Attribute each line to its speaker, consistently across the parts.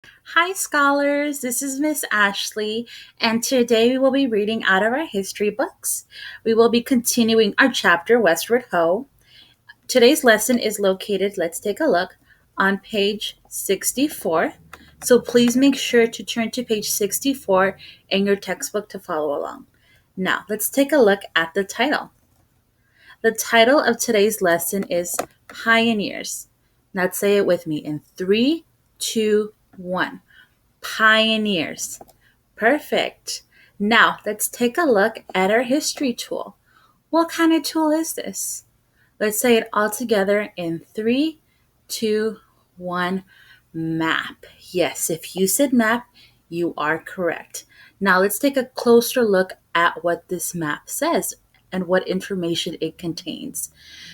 Speaker 1: Hi, scholars. This is Miss Ashley, and today we will be reading out of our history books. We will be continuing our chapter, Westward Ho. Today's lesson is located, let's take a look, on page 64. So please make sure to turn to page 64 in your textbook to follow along. Now, let's take a look at the title. The title of today's lesson is Pioneers. Now, say it with me in three, two, one. Pioneers. Perfect. Now, let's take a look at our history tool. What kind of tool is this? Let's say it all together in three, two, one. Map. Yes, if you said map, you are correct. Now, let's take a closer look at what this map says and what information it contains.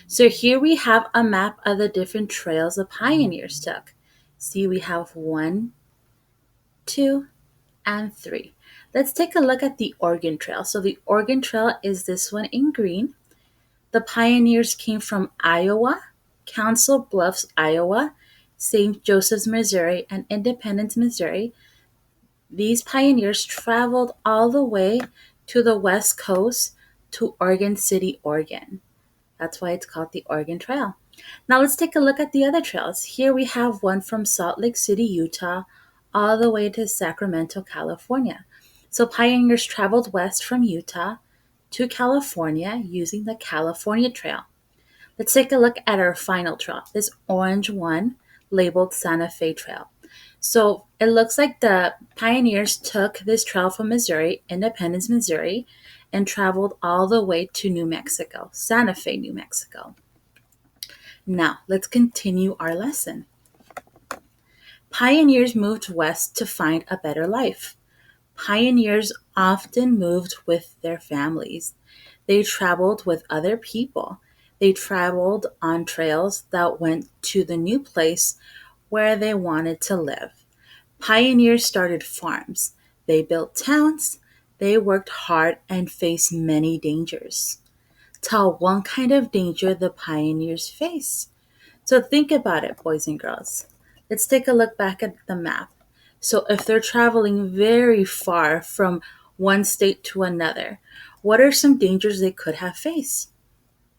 Speaker 1: So, here we have a map of the different trails the pioneers took. See, we have one, two, and three. Let's take a look at the Oregon Trail. So the Oregon Trail is this one in green. The pioneers came from Iowa, Council Bluffs, Iowa, St. Joseph's, Missouri, and Independence, Missouri. These pioneers traveled all the way to the west coast to Oregon City, Oregon. That's why it's called the Oregon Trail. Now let's take a look at the other trails. Here we have one from Salt Lake City, Utah, all the way to Sacramento, California. So pioneers traveled west from Utah to California using the California Trail. Let's take a look at our final trail, this orange one labeled Santa Fe Trail. So it looks like the pioneers took this trail from Missouri, Independence, Missouri, and traveled all the way to New Mexico, Santa Fe, New Mexico. Now, let's continue our lesson. Pioneers moved west to find a better life. Pioneers often moved with their families. They traveled with other people. They traveled on trails that went to the new place where they wanted to live. Pioneers started farms. They built towns. They worked hard and faced many dangers. Tell one kind of danger the pioneers faced. So think about it, boys and girls. Let's take a look back at the map. So if they're traveling very far from one state to another, what are some dangers they could have faced?